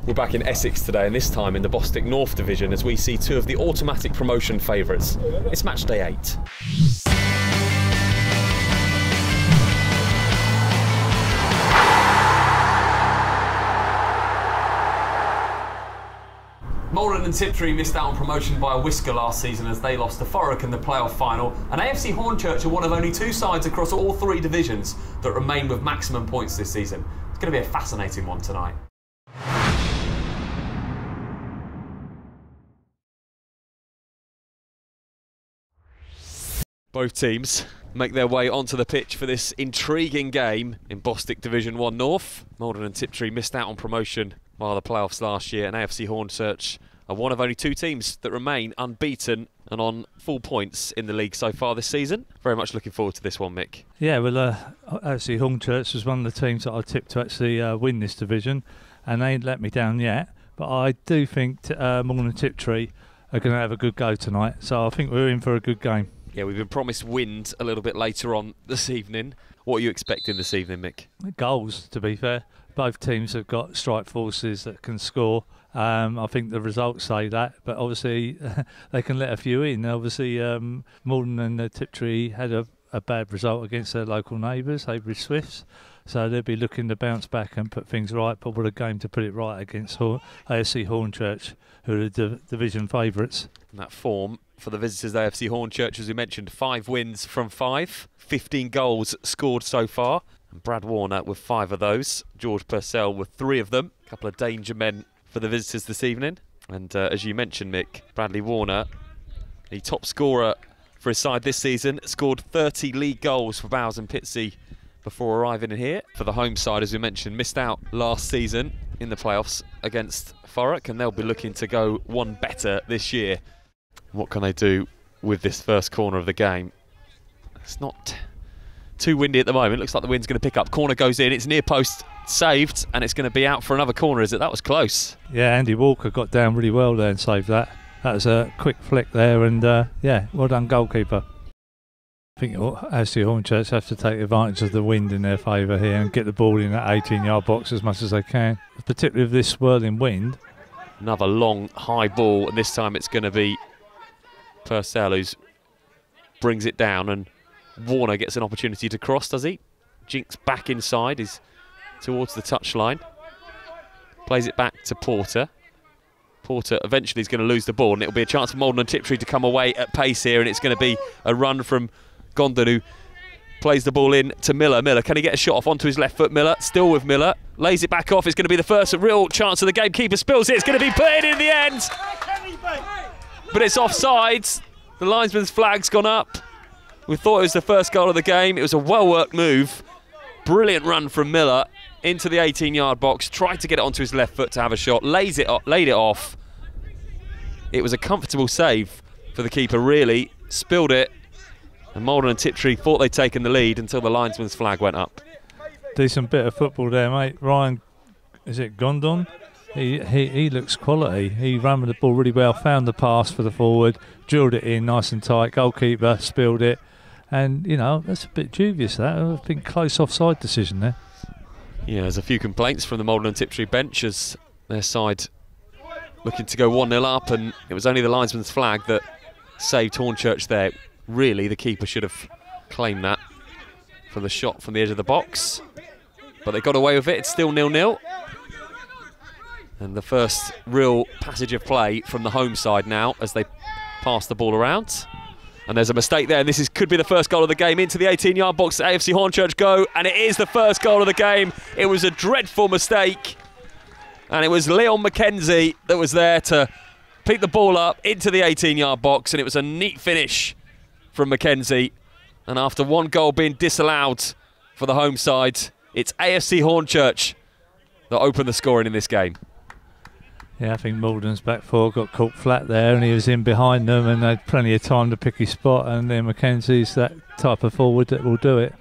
We're back in Essex today, and this time in the Bostik North division, as we see two of the automatic promotion favourites. It's Matchday 8. Maldon Tiptree missed out on promotion by a whisker last season as they lost to Thurrock in the playoff final, and AFC Hornchurch are one of only two sides across all three divisions that remain with maximum points this season. It's going to be a fascinating one tonight. Both teams make their way onto the pitch for this intriguing game in Bostik Division 1 North. Maldon and Tiptree missed out on promotion via the playoffs last year, and AFC Hornchurch are one of only two teams that remain unbeaten and on full points in the league so far this season. Very much looking forward to this one, Mick. Yeah, well, AFC Hornchurch was one of the teams that I tipped to actually win this division, and they ain't let me down yet. But I do think Maldon and Tiptree are going to have a good go tonight, so I think we're in for a good game. Yeah, we've been promised wind a little bit later on this evening. What are you expecting this evening, Mick? Goals, to be fair. Both teams have got strike forces that can score. I think the results say that, but obviously they can let a few in. Obviously, Maldon and Tiptree had a bad result against their local neighbours, Avery Swifts, so they'll be looking to bounce back and put things right. But what a game to put it right against AFC Hornchurch, who are the division favourites. And that form for the visitors, AFC Hornchurch, as we mentioned, 5 wins from 5, 15 goals scored so far. And Brad Warner with 5 of those, George Purcell with 3 of them. A couple of danger men for the visitors this evening. And as you mentioned, Mick, Bradley Warner, the top scorer for his side this season, scored 30 league goals for Bowes and Pitsea before arriving in here. For the home side, as we mentioned, missed out last season in the playoffs against Thurrock, and they'll be looking to go one better this year. What can they do with this first corner of the game? It's not too windy at the moment. Looks like the wind's going to pick up. Corner goes in. It's near post saved, and it's going to be out for another corner, is it? That was close. Yeah, Andy Walker got down really well there and saved that. That was a quick flick there, and yeah, well done, goalkeeper. I think AFC Hornchurch have to take advantage of the wind in their favour here and get the ball in that 18-yard box as much as they can, particularly with this swirling wind. Another long, high ball, and this time it's going to be Purcell who brings it down, and Warner gets an opportunity to cross, does he? Jinks back inside, he's towards the touchline. Plays it back to Porter. Porter eventually is going to lose the ball, and it'll be a chance for Maldon and Tiptree to come away at pace here, and it's going to be a run from Gondon, who plays the ball in to Miller. Miller, can he get a shot off onto his left foot? Miller, still with Miller, lays it back off. It's going to be the first real chance of the game. Keeper spills it, it's going to be put in the end. But it's offside. The linesman's flag's gone up. We thought it was the first goal of the game. It was a well-worked move. Brilliant run from Miller into the 18-yard box. Tried to get it onto his left foot to have a shot. Laid it off. It was a comfortable save for the keeper, really. Spilled it. And Maldon and Tiptree thought they'd taken the lead until the linesman's flag went up. Decent bit of football there, mate. Ryan, is it Gondon? He looks quality. He ran with the ball really well, found the pass for the forward, drilled it in nice and tight. Goalkeeper spilled it. And, you know, that's a bit dubious, that. I think close offside decision there. Yeah, there's a few complaints from the Maldon and Tiptree bench as their side looking to go 1-0 up, and it was only the linesman's flag that saved Hornchurch there. Really, the keeper should have claimed that for the shot from the edge of the box. But they got away with it. It's still 0-0. And the first real passage of play from the home side now as they pass the ball around. And there's a mistake there, and this could be the first goal of the game. Into the 18-yard box, AFC Hornchurch go, and it is the first goal of the game. It was a dreadful mistake, and it was Leon McKenzie that was there to pick the ball up into the 18-yard box, and it was a neat finish from McKenzie. And after one goal being disallowed for the home side, it's AFC Hornchurch that opened the scoring in this game. Yeah, I think Maldon's back four got caught flat there, and he was in behind them and had plenty of time to pick his spot, and then McKenzie's that type of forward that will do it.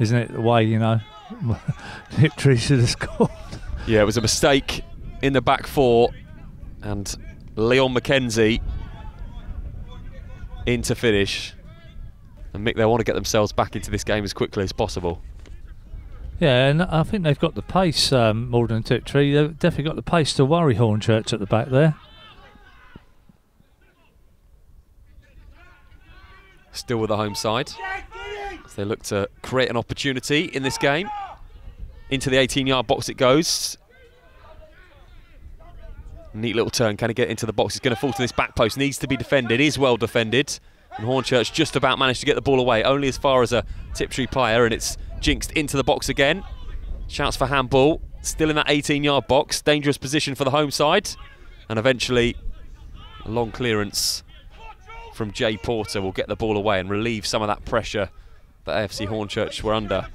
Isn't it the way, you know, Tiptree should have scored? Yeah, it was a mistake in the back four, and Leon McKenzie in to finish. And Mick, they want to get themselves back into this game as quickly as possible. Yeah, and I think they've got the pace, Maldon Tiptree. They've definitely got the pace to worry Hornchurch at the back there. Still with the home side, as they look to create an opportunity in this game. Into the 18-yard box it goes. Neat little turn, can he get into the box? He's going to fall to this back post, needs to be defended, is well defended. And Hornchurch just about managed to get the ball away, only as far as a Tiptree player, and it's jinxed into the box again. Shouts for handball, still in that 18-yard box, dangerous position for the home side. And eventually, a long clearance from Jay Porter will get the ball away and relieve some of that pressure that AFC Hornchurch were under.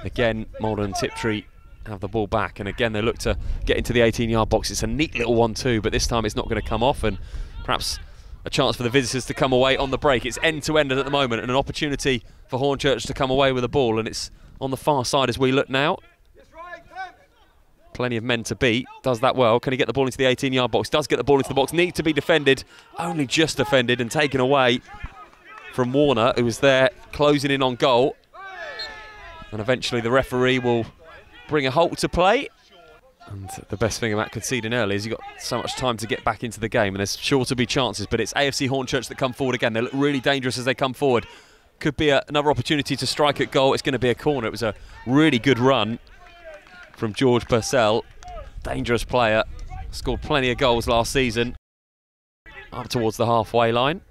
Again, Maldon and Tiptree have the ball back, and again they look to get into the 18-yard box. It's a neat little 1-2, but this time it's not going to come off, and perhaps a chance for the visitors to come away on the break. It's end-to-end at the moment, and an opportunity for Hornchurch to come away with the ball, and it's on the far side as we look now. Plenty of men to beat, does that well. Can he get the ball into the 18-yard box? Does get the ball into the box, need to be defended, only just defended and taken away from Warner, who was there closing in on goal. And eventually the referee will bring a halt to play. And the best thing about conceding early is you've got so much time to get back into the game, and there's sure to be chances, but it's AFC Hornchurch that come forward again. They look really dangerous as they come forward. Could be another opportunity to strike at goal. It's going to be a corner. It was a really good run from George Purcell. Dangerous player. Scored plenty of goals last season. Up towards the halfway line.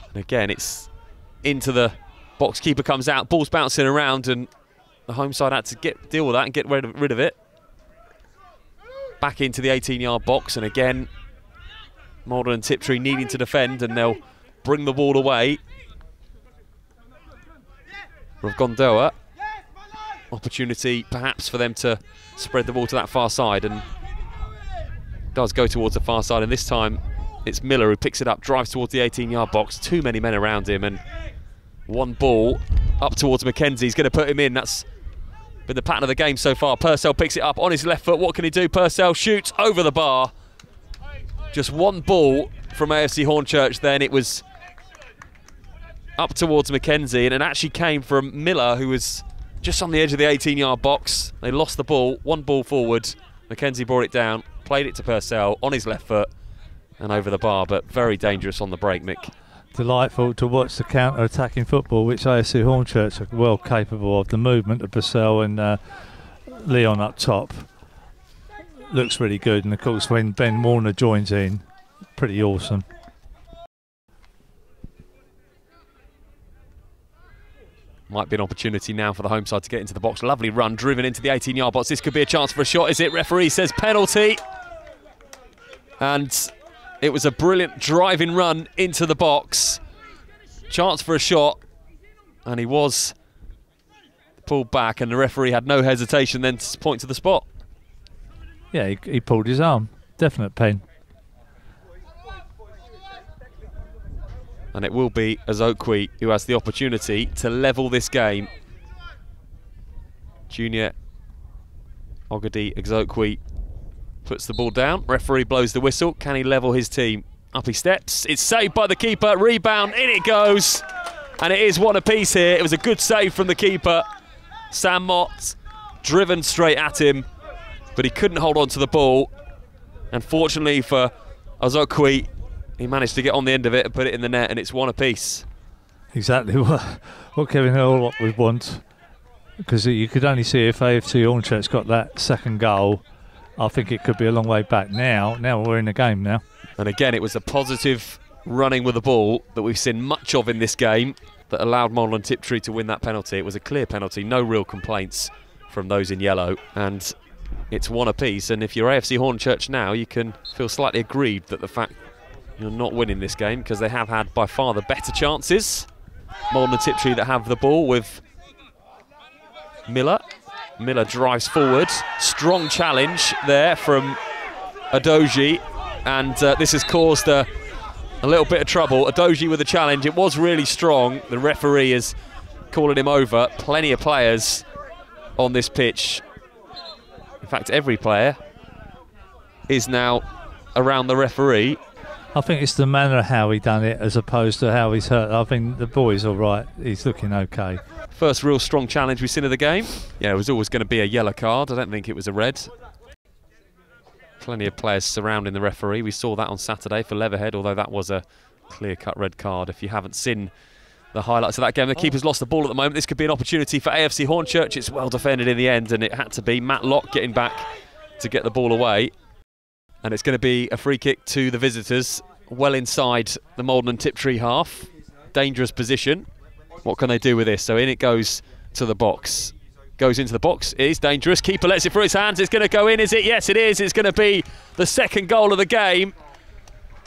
And again, it's into the box. Keeper comes out. Ball's bouncing around, and the home side had to deal with that and get rid of it. Back into the 18-yard box, and again, Maldon and Tiptree needing to defend, and they'll bring the ball away. Rovgondoa, opportunity perhaps for them to spread the ball to that far side, and does go towards the far side, and this time it's Miller who picks it up, drives towards the 18-yard box. Too many men around him, and one ball up towards Mackenzie. He's going to put him in. That's been the pattern of the game so far. Purcell picks it up on his left foot. What can he do? Purcell shoots over the bar. Just one ball from AFC Hornchurch then. It was up towards Mackenzie, and it actually came from Miller, who was just on the edge of the 18-yard box. They lost the ball, one ball forward. Mackenzie brought it down, played it to Purcell on his left foot and over the bar, but very dangerous on the break, Mick. Delightful to watch the counter-attacking football, which AFC Hornchurch are well capable of. The movement of Purcell and Leon up top looks really good, and of course when Ben Warner joins in, pretty awesome. Might be an opportunity now for the home side to get into the box. Lovely run, driven into the 18-yard box. This could be a chance for a shot, is it? Referee says penalty. And it was a brilliant driving run into the box. Chance for a shot. And he was pulled back, and the referee had no hesitation then to point to the spot. Yeah, he pulled his arm. Definite pen. And it will be Azokwe who has the opportunity to level this game. Junior Ogadi Azokwe puts the ball down. Referee blows the whistle. Can he level his team? Up he steps. It's saved by the keeper. Rebound. In it goes. And it is one apiece here. It was a good save from the keeper. Sam Mott driven straight at him, but he couldn't hold on to the ball. And fortunately for Azokwe, he managed to get on the end of it and put it in the net, and it's one apiece. Exactly what Kevin Hill would want, because you could only see if AFC Hornchurch got that second goal. I think it could be a long way back. Now we're in the game now. And again, it was a positive running with the ball that we've seen much of in this game that allowed Maldon Tiptree to win that penalty. It was a clear penalty, no real complaints from those in yellow, and it's one apiece. And if you're AFC Hornchurch now, you can feel slightly aggrieved that the fact you're not winning this game, because they have had by far the better chances. Maldon Tiptree that have the ball with Miller. Miller drives forward. Strong challenge there from Adoji, and this has caused a little bit of trouble. Adoji with a challenge. It was really strong. The referee is calling him over. Plenty of players on this pitch. In fact, every player is now around the referee. I think it's the manner how he done it as opposed to how he's hurt. I think the boy's all right. He's looking okay. First real strong challenge we've seen of the game. Yeah, it was always going to be a yellow card. I don't think it was a red. Plenty of players surrounding the referee. We saw that on Saturday for Leatherhead, although that was a clear-cut red card. If you haven't seen the highlights of that game, the keeper's lost the ball at the moment. This could be an opportunity for AFC Hornchurch. It's well defended in the end, and it had to be Matt Locke getting back to get the ball away. And it's going to be a free kick to the visitors, well inside the Maldon Tiptree half. Dangerous position. What can they do with this? So in it goes to the box. Goes into the box. It is dangerous. Keeper lets it through his hands. It's going to go in, is it? Yes, it is. It's going to be the second goal of the game.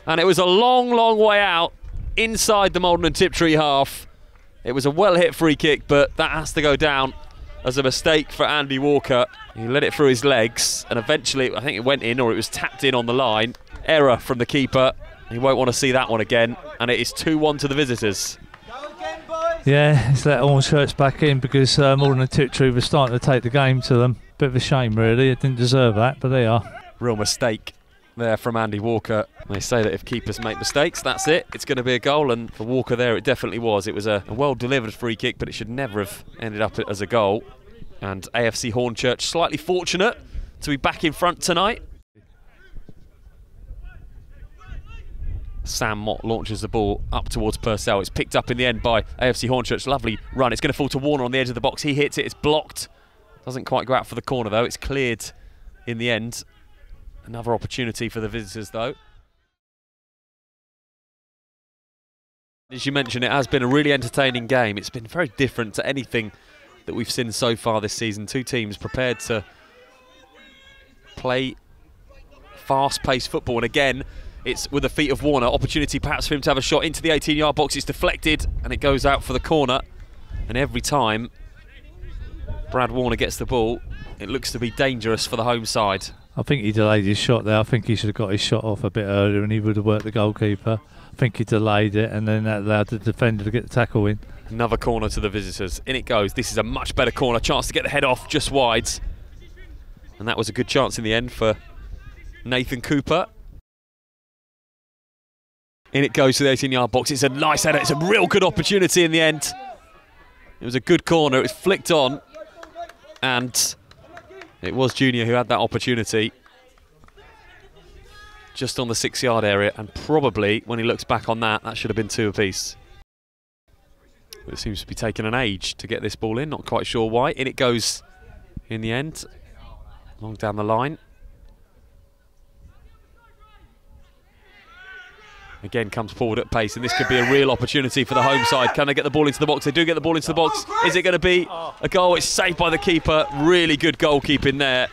And it was a long, long way out inside the Maldon Tiptree half. It was a well-hit free kick, but that has to go down as a mistake for Andy Walker. He let it through his legs, and eventually, I think it went in, or it was tapped in on the line. Error from the keeper. He won't want to see that one again, and it is 2-1 to the visitors. Yeah, it's let Hornchurch back in because Maldon Tiptree was starting to take the game to them. Bit of a shame, really. It didn't deserve that, but they are. Real mistake there from Andy Walker. They say that if keepers make mistakes, that's it. It's going to be a goal, and for Walker there, it definitely was. It was a well-delivered free kick, but it should never have ended up as a goal. And AFC Hornchurch slightly fortunate to be back in front tonight. Sam Mott launches the ball up towards Purcell. It's picked up in the end by AFC Hornchurch. Lovely run. It's going to fall to Warner on the edge of the box. He hits it. It's blocked. Doesn't quite go out for the corner, though. It's cleared in the end. Another opportunity for the visitors, though. As you mentioned, it has been a really entertaining game. It's been very different to anything that we've seen so far this season. Two teams prepared to play fast-paced football. And again, it's with the feet of Warner. Opportunity perhaps for him to have a shot into the 18-yard box. It's deflected and it goes out for the corner. And every time Brad Warner gets the ball, it looks to be dangerous for the home side. I think he delayed his shot there. I think he should have got his shot off a bit earlier and he would have worked the goalkeeper. I think he delayed it and then that allowed the defender to get the tackle in. Another corner to the visitors. In it goes. This is a much better corner. Chance to get the head off just wide. And that was a good chance in the end for Nathan Cooper. In it goes to the 18-yard box. It's a nice header. It's a real good opportunity in the end. It was a good corner. It was flicked on. And it was Junior who had that opportunity. Just on the 6-yard area. And probably, when he looks back on that, that should have been 2 apiece. It seems to be taking an age to get this ball in. Not quite sure why. In it goes in the end. Long down the line. Again, comes forward at pace, and this could be a real opportunity for the home side. Can they get the ball into the box? They do get the ball into the box. Is it going to be a goal? It's saved by the keeper. Really good goalkeeping there.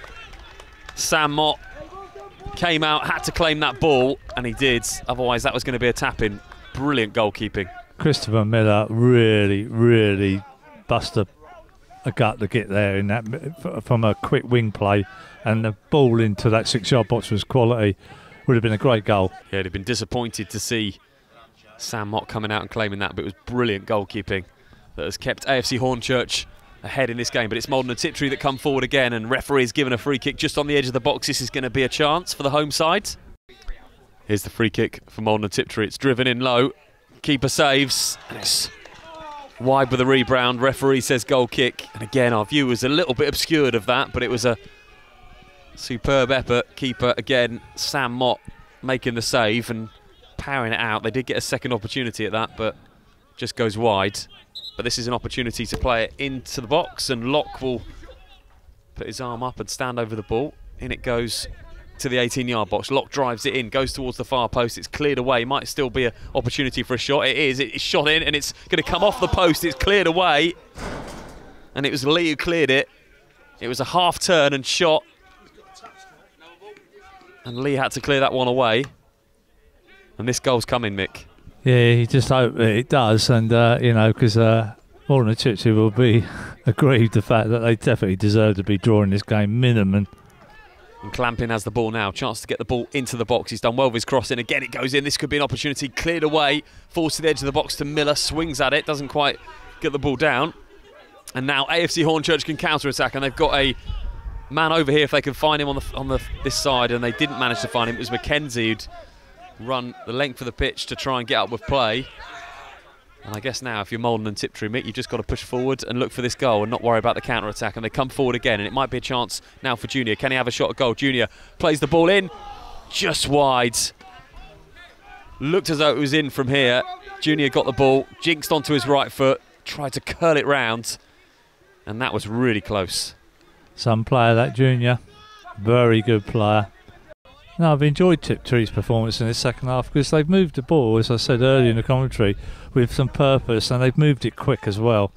Sam Mott came out, had to claim that ball, and he did. Otherwise, that was going to be a tap-in. Brilliant goalkeeping. Christopher Miller really bust a gut to get there in that from a quick wing play, and the ball into that 6-yard box was quality. Would have been a great goal. Yeah, they'd been disappointed to see Sam Mott coming out and claiming that, but it was brilliant goalkeeping that has kept AFC Hornchurch ahead in this game. But it's Maldon Tiptree that come forward again, and referee's given a free kick just on the edge of the box. This is going to be a chance for the home side. Here's the free kick for Maldon Tiptree. It's driven in low. Keeper saves. And it's wide with a rebound. Referee says goal kick. And again, our view was a little bit obscured of that, but it was a superb effort. Keeper again, Sam Mott making the save and powering it out. They did get a second opportunity at that, but just goes wide. But this is an opportunity to play it into the box, and Locke will put his arm up and stand over the ball. In it goes to the 18-yard box. Locke drives it in, goes towards the far post. It's cleared away. Might still be an opportunity for a shot. It is. It's shot in, and it's going to come off the post. It's cleared away, and it was Lee who cleared it. It was a half turn and shot. And Lee had to clear that one away. And this goal's coming, Mick. Yeah, you just hope that it does. And, you know, because Maldon Tiptree will be aggrieved the fact that they definitely deserve to be drawing this game minimum. And Clampin has the ball now. Chance to get the ball into the box. He's done well with his crossing. Again, it goes in. This could be an opportunity. Cleared away. Falls to the edge of the box to Miller. Swings at it. Doesn't quite get the ball down. And now AFC Hornchurch can counter-attack. And they've got a man over here if they can find him on this side, and they didn't manage to find him. It was Mackenzie who'd run the length of the pitch to try and get up with play. And I guess now, if you're Maldon and Tiptree, Mick, you've just got to push forward and look for this goal and not worry about the counter-attack. And they come forward again, and it might be a chance now for Junior. Can he have a shot at goal? Junior plays the ball in, just wide. Looked as though it was in from here. Junior got the ball, jinxed onto his right foot, tried to curl it round, and that was really close. Some player, that Junior. Very good player. No, I've enjoyed Tiptree's performance in the second half because they've moved the ball, as I said earlier in the commentary, with some purpose, and they've moved it quick as well.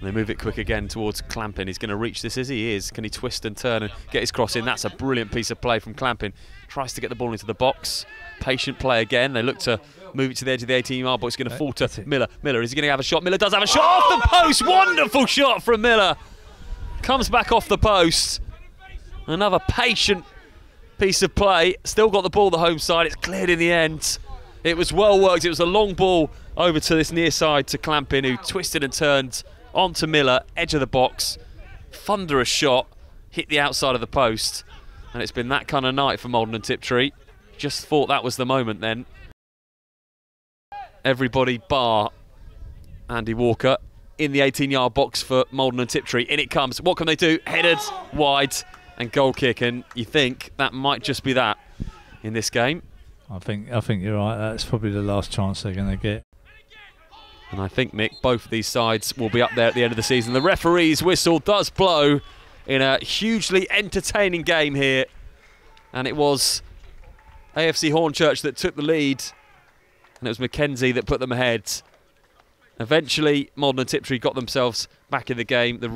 They move it quick again towards Clampin. He's going to reach this as he is. Can he twist and turn and get his cross in? That's a brilliant piece of play from Clampin. Tries to get the ball into the box. Patient play again. They look to move it to the edge of the 18-yard box. It's going to fall to Miller. Miller, is he going to have a shot? Miller does have a shot off the post. Wonderful shot from Miller. Comes back off the post. Another patient piece of play. Still got the ball the home side. It's cleared in the end. It was well worked. It was a long ball over to this near side to Clampin, who twisted and turned onto Miller, edge of the box. Thunderous shot, hit the outside of the post. And it's been that kind of night for Maldon and Tiptree. Just thought that was the moment then. Everybody bar Andy Walker in the 18-yard box for Maldon and Tiptree. In it comes. What can they do? Headed wide and goal kick. And you think that might just be that in this game. I think you're right. That's probably the last chance they're going to get. And I think, Mick, both of these sides will be up there at the end of the season. The referee's whistle does blow in a hugely entertaining game here. And it was AFC Hornchurch that took the lead. And it was Mackenzie that put them ahead. Eventually, Maldon and Tiptree got themselves back in the game. The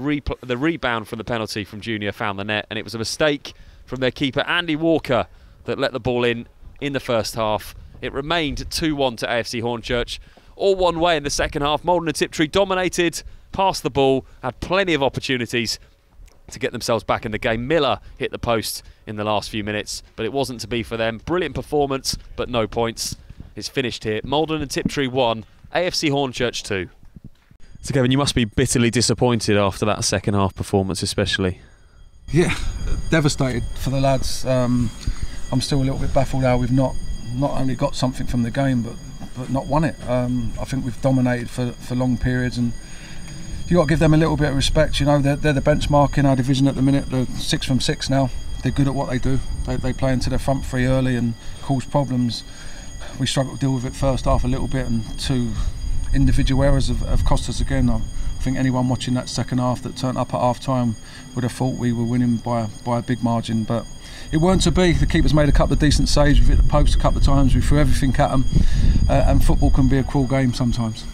rebound from the penalty from Junior found the net. And it was a mistake from their keeper, Andy Walker, that let the ball in the first half. It remained 2-1 to AFC Hornchurch. All one way in the second half. Maldon and Tiptree dominated, passed the ball, had plenty of opportunities to get themselves back in the game. Miller hit the post in the last few minutes, but it wasn't to be for them. Brilliant performance, but no points. It's finished here. Maldon and Tiptree 1, AFC Hornchurch 2. So Kevin, you must be bitterly disappointed after that second half performance especially. Yeah, devastated for the lads. I'm still a little bit baffled how we've not only got something from the game but not won it. I think we've dominated for long periods, and you've got to give them a little bit of respect. You know, they're the benchmark in our division at the minute. They're 6 from 6 now. They're good at what they do. They play into their front three early and cause problems. We struggled to deal with it first half a little bit, and 2 individual errors have cost us again. I think anyone watching that second half that turned up at half time would have thought we were winning by a big margin, but it weren't to be. The keeper's made a couple of decent saves. We've hit the post a couple of times. We threw everything at them, and football can be a cruel game sometimes.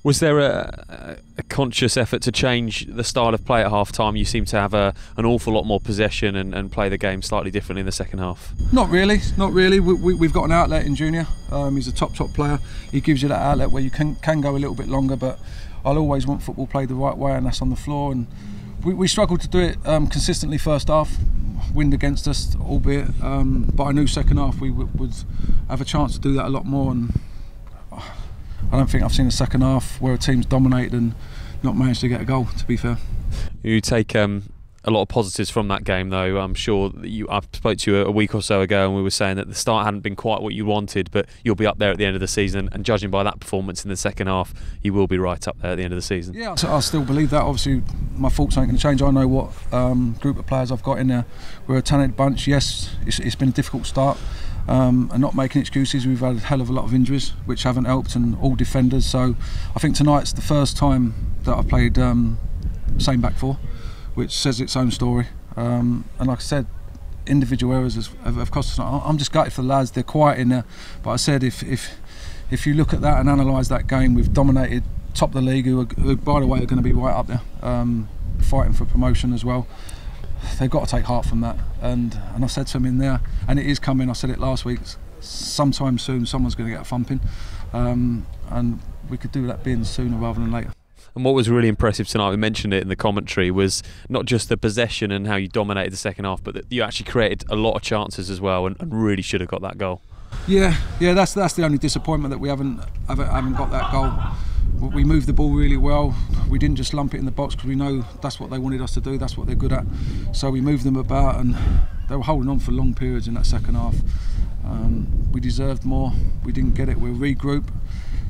Was there a conscious effort to change the style of play at half time? You seem to have an awful lot more possession and play the game slightly differently in the second half. Not really. We've got an outlet in Junior. He's a top player. He gives you that outlet where you can go a little bit longer, but I'll always want football played the right way, and that's on the floor. And we struggled to do it consistently first half. Wind against us, albeit, but I knew second half we would have a chance to do that a lot more. And I don't think I've seen a second half where a team's dominated and not managed to get a goal, to be fair. You take a lot of positives from that game, though. I'm sure that I spoke to you a week or so ago and we were saying that the start hadn't been quite what you wanted, but you'll be up there at the end of the season, and judging by that performance in the second half, you will be right up there at the end of the season. Yeah, I still believe that. Obviously, my thoughts aren't going to change. I know what group of players I've got in there. We're a talented bunch. Yes, it's been a difficult start. And not making excuses, we've had a hell of a lot of injuries which haven't helped, and all defenders. So I think tonight's the first time that I've played same back four, which says its own story. And like I said, individual errors have cost us. I'm just gutted for the lads. They're quiet in there, but I said if you look at that and analyse that game, we've dominated top of the league, who by the way are going to be right up there, fighting for promotion as well. They've got to take heart from that, and I said to them in there, and it is coming. I said it last week. Sometime soon, someone's going to get a thumping, and we could do that being sooner rather than later. And what was really impressive tonight, we mentioned it in the commentary, was not just the possession and how you dominated the second half, but that you actually created a lot of chances as well, and really should have got that goal. Yeah, that's the only disappointment, that we haven't got that goal. We moved the ball really well. We didn't just lump it in the box because we know that's what they wanted us to do. That's what they're good at. So we moved them about, and they were holding on for long periods in that second half. We deserved more. We didn't get it. We'll regroup,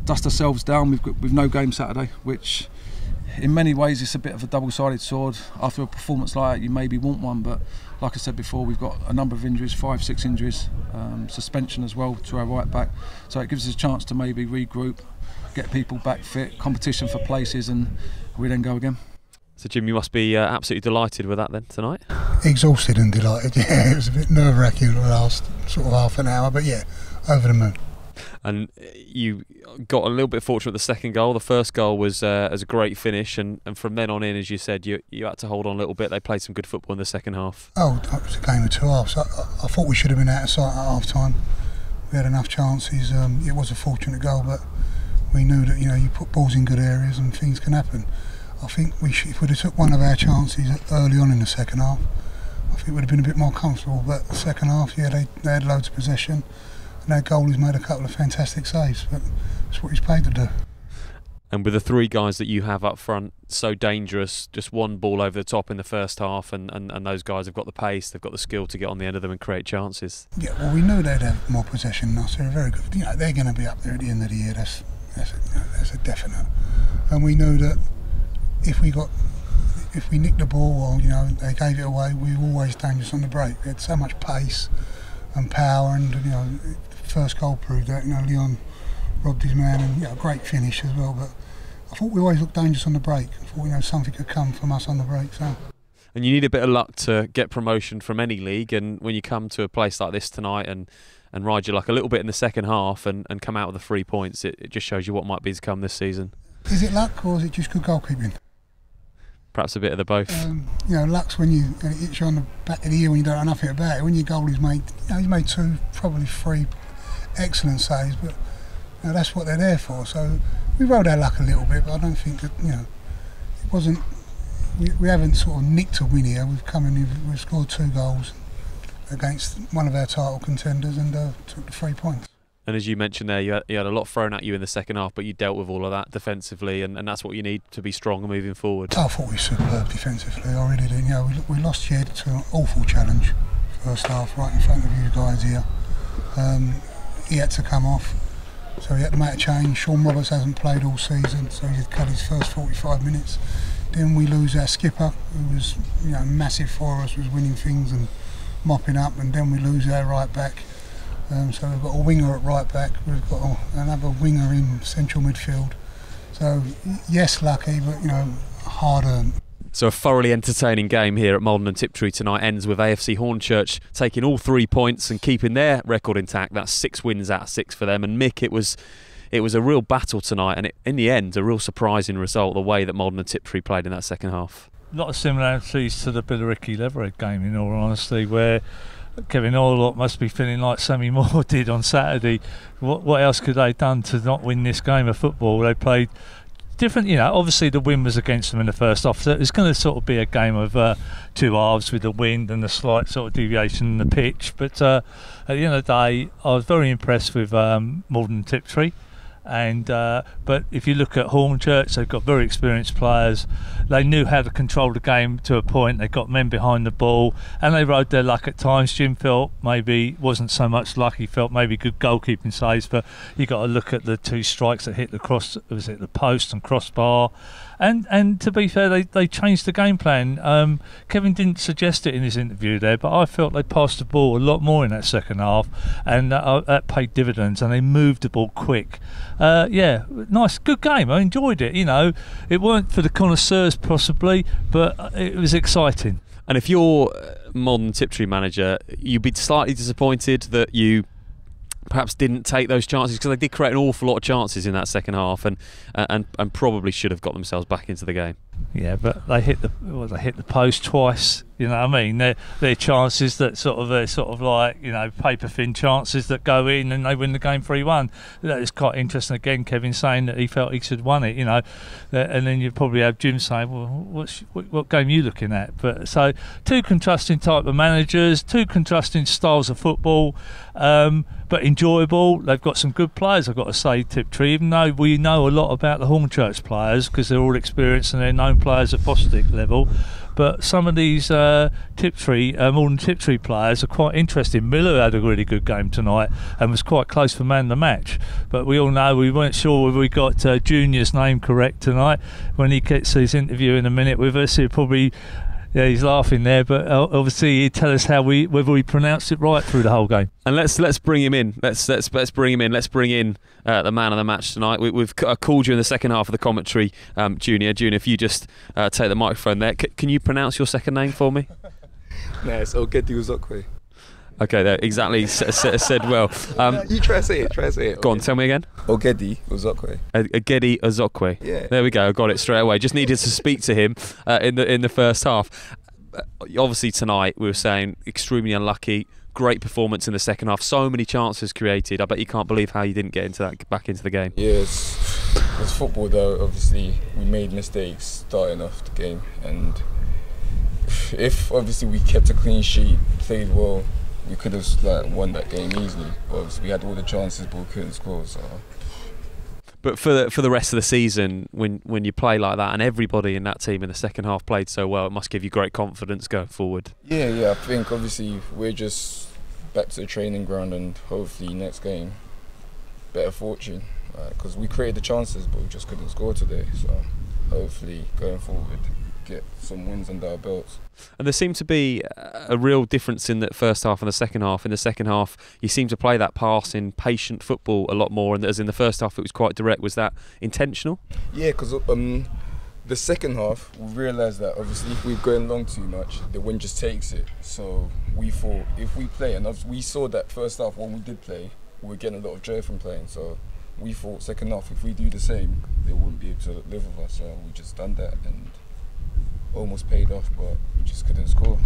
dust ourselves down. We've no game Saturday, which in many ways it's a bit of a double-sided sword. After a performance like that, you maybe want one, but like I said before, we've got a number of injuries, 5-6 injuries, suspension as well to our right back, so it gives us a chance to maybe regroup, get people back fit, competition for places, and we then go again. So Jim, you must be absolutely delighted with that then tonight? Exhausted and delighted, yeah. It was a bit nerve-wracking the last sort of half an hour, but yeah, over the moon. And you got a little bit fortunate with the second goal. The first goal was as a great finish, and from then on in, as you said, you had to hold on a little bit. They played some good football in the second half. Oh, it was a game of two halves. I thought we should have been out of sight at half time. We had enough chances. It was a fortunate goal, but we knew that, you know, you put balls in good areas and things can happen. I think if we'd have took one of our chances early on in the second half, I think we'd have been a bit more comfortable. But the second half, yeah, they had loads of possession, and our goalie's made a couple of fantastic saves. But that's what he's paid to do. And with the three guys that you have up front, so dangerous, just one ball over the top in the first half, and those guys have got the pace, they've got the skill to get on the end of them and create chances. Yeah, well, we knew they'd have more possession than us. They're very good. You know, they're going to be up there at the end of the year. That's a definite. And we knew that if we nicked the ball, or, you know, they gave it away, we were always dangerous on the break. We had so much pace and power, and, you know, the first goal proved that. You know, Leon robbed his man, and, you know, great finish as well. But I thought we always looked dangerous on the break. I thought, you know, something could come from us on the break. So. And you need a bit of luck to get promotion from any league, and when you come to a place like this tonight and ride your luck a little bit in the second half and come out with the 3 points, it just shows you what might be to come this season. Is it luck, or is it just good goalkeeping? Perhaps a bit of the both. You know, luck's when it hits you on the back of the ear when you don't know nothing about it. When your goalie's made, you know, he's made 2, probably 3 excellent saves, but, you know, that's what they're there for. So we rode our luck a little bit, but I don't think that, you know, it wasn't. We haven't sort of nicked a win here. We've come in, we've scored 2 goals against one of our title contenders and took the 3 points. And as you mentioned there, you had a lot thrown at you in the second half, but you dealt with all of that defensively, and that's what you need to be strong and moving forward. I thought we were superb defensively. I really did. You know, we lost Jed to an awful challenge first half, right in front of you guys here. He had to come off, so he had to make a change. Sean Roberts hasn't played all season, so he had cut his first 45 minutes. Then we lose our skipper, who was, you know, massive for us, was winning things and mopping up, and then we lose our right back. So we've got a winger at right back, we've got another winger in central midfield. So yes, lucky, but, you know, hard earned. So a thoroughly entertaining game here at Maldon Tiptree tonight ends with AFC Hornchurch taking all 3 points and keeping their record intact. That's 6 wins out of 6 for them. And Mick, it was a real battle tonight, and in the end, a real surprising result, the way that Maldon Tiptree played in that second half. A lot of similarities to the Billericay Leverett game, in all honesty, where Kevin Orlock must be feeling like Sammy Moore did on Saturday. What else could they have done to not win this game of football? They played different, you know. Obviously the wind was against them in the first half, so it's going to sort of be a game of 2 halves with the wind and the slight sort of deviation in the pitch. But at the end of the day, I was very impressed with Maldon Tiptree. And but if you look at Hornchurch, they've got very experienced players. They knew how to control the game to a point. They got men behind the ball, and they rode their luck at times. Jim felt maybe wasn't so much luck. He felt maybe good goalkeeping saves, but you got to look at the 2 strikes that hit the the post and crossbar. And to be fair, they changed the game plan. Kevin didn't suggest it in his interview there, but I felt they passed the ball a lot more in that second half, and that paid dividends, and they moved the ball quick. Yeah, nice, good game. I enjoyed it. You know, it weren't for the connoisseurs possibly, but it was exciting. And if you're Maldon Tiptree manager, you'd be slightly disappointed that you perhaps didn't take those chances, because they did create an awful lot of chances in that second half, and probably should have got themselves back into the game. Yeah, but they hit the post twice. You know what I mean? They're chances that they're sort of like, you know, paper thin chances that go in and they win the game 3-1. That is quite interesting. Again, Kevin saying that he felt he should have won it. You know, and then you probably have Jim saying, "Well, what game are you looking at?" But so 2 contrasting type of managers, 2 contrasting styles of football, but enjoyable. They've got some good players, I've got to say, Tiptree. Even though we know a lot about the Hornchurch players because they're all experienced and they're known players at Bostik level. but some of these Maldon Tiptree players are quite interesting. Miller had a really good game tonight and was quite close for man of the match, but we all know we weren't sure whether we got Junior's name correct tonight. When he gets his interview in a minute with us, he'll probably, yeah, he's laughing there, but obviously he'd tell us whether we pronounced it right through the whole game. And let's bring him in. Let's bring him in. Let's bring in the man of the match tonight. We've called you in the second half of the commentary, Junior. Junior, if you just take the microphone there, can you pronounce your second name for me? No, it's Ogedi Uzokwe. Okay, there, exactly. Said well. You try to say it. Try to say it. Go on, tell me again. Ogedi Uzokwe. Ogedi Uzokwe. Yeah. There we go. I got it straight away. Just needed to speak to him in the first half. Obviously tonight we were saying extremely unlucky. Great performance in the second half. So many chances created. I bet you can't believe how you didn't get back into the game. Yes, it's football though. Obviously we made mistakes starting off the game, and if obviously we kept a clean sheet, played well, we could have won that game easily. But obviously we had all the chances, but we couldn't score. So. But for the rest of the season, when you play like that, and everybody in that team in the second half played so well, it must give you great confidence going forward. Yeah. I think obviously we're just back to the training ground, and hopefully next game, better fortune, because we created the chances, but we just couldn't score today. So hopefully going forward, get some wins under our belts. And there seemed to be a real difference in the first half and the second half. In the second half, you seemed to play that passing, patient football a lot more, and as in the first half, it was quite direct. Was that intentional? Yeah, because the second half, we realised that obviously if we're going long too much, the wind just takes it. So we thought if we play, and we saw that first half when we did play, we were getting a lot of joy from playing. So we thought second half, if we do the same, they wouldn't be able to live with us. So we just done that and almost paid off, but we just couldn't score.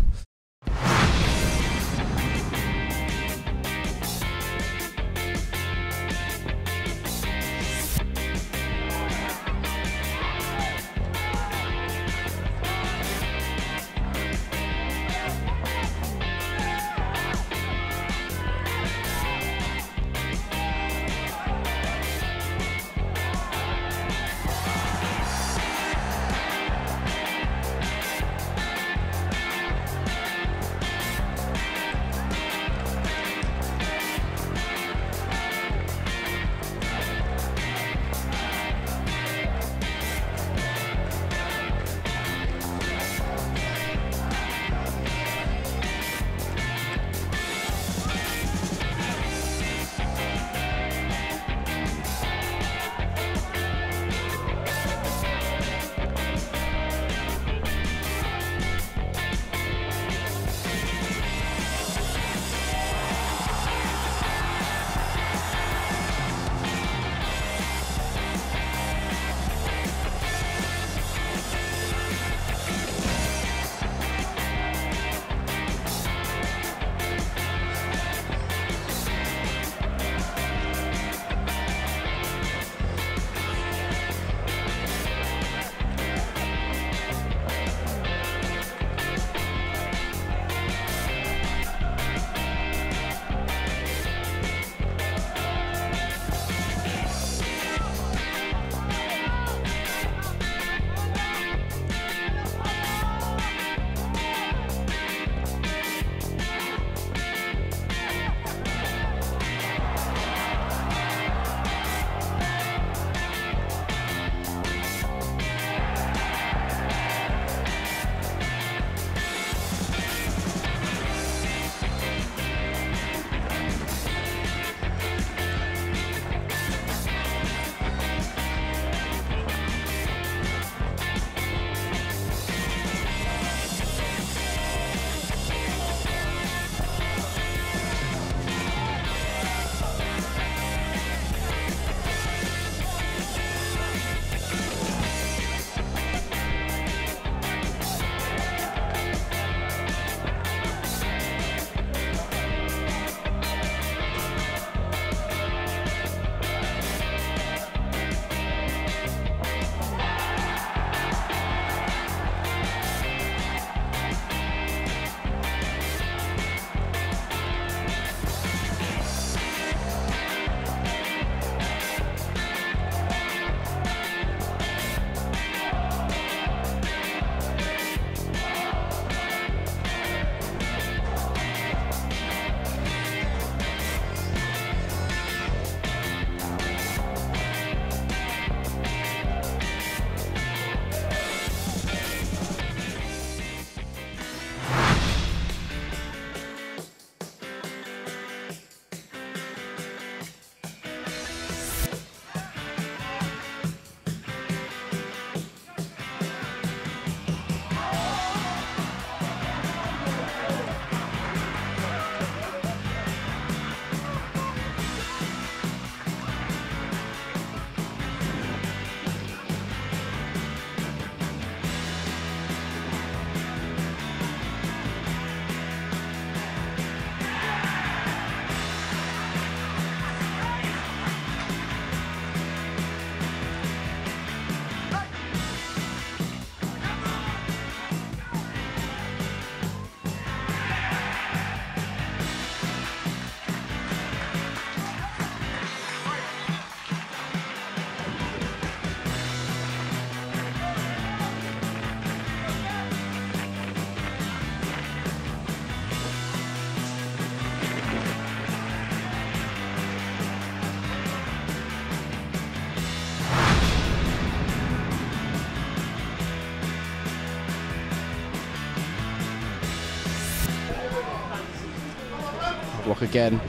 block again.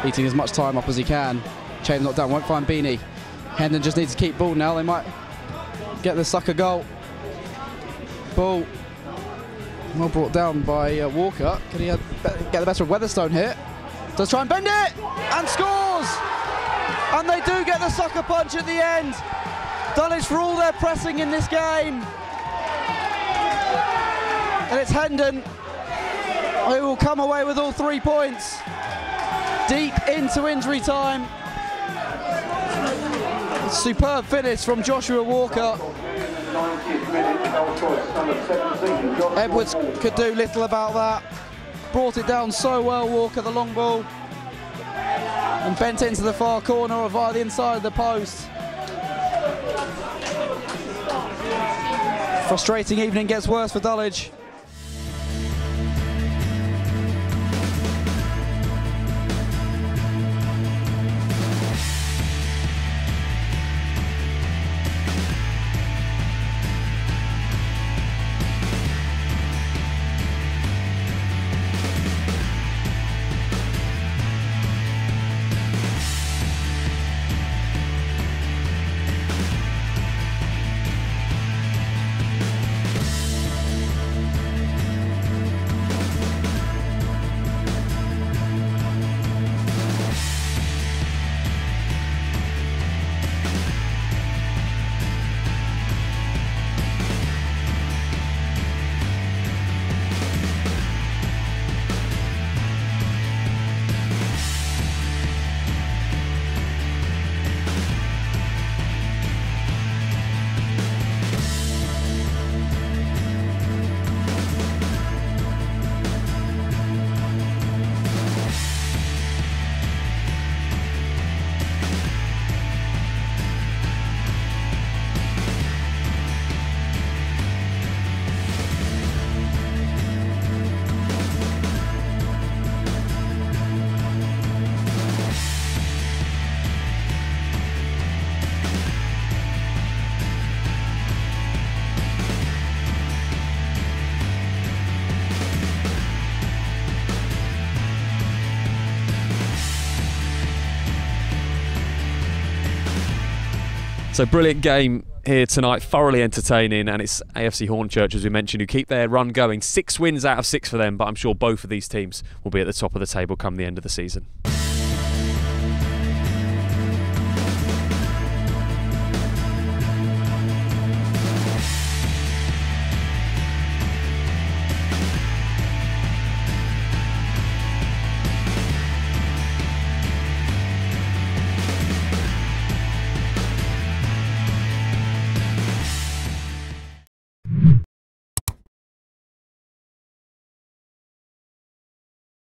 Eating as much time up as he can. Chain not down, won't find Beanie. Hendon just needs to keep ball now. They might get the sucker goal. Ball well brought down by Walker. Can he get the better of Weatherstone here? Does try and bend it and scores! And they do get the sucker punch at the end. Dulwich for all their pressing in this game. And it's Hendon who will come away with all 3 points. Deep into injury time. A superb finish from Joshua Walker. Edwards could do little about that. Brought it down so well, Walker, the long ball. And bent it into the far corner or via the inside of the post. Frustrating evening gets worse for Dulwich. So brilliant game here tonight, thoroughly entertaining, and it's AFC Hornchurch, as we mentioned, who keep their run going. 6 wins out of 6 for them, but I'm sure both of these teams will be at the top of the table come the end of the season.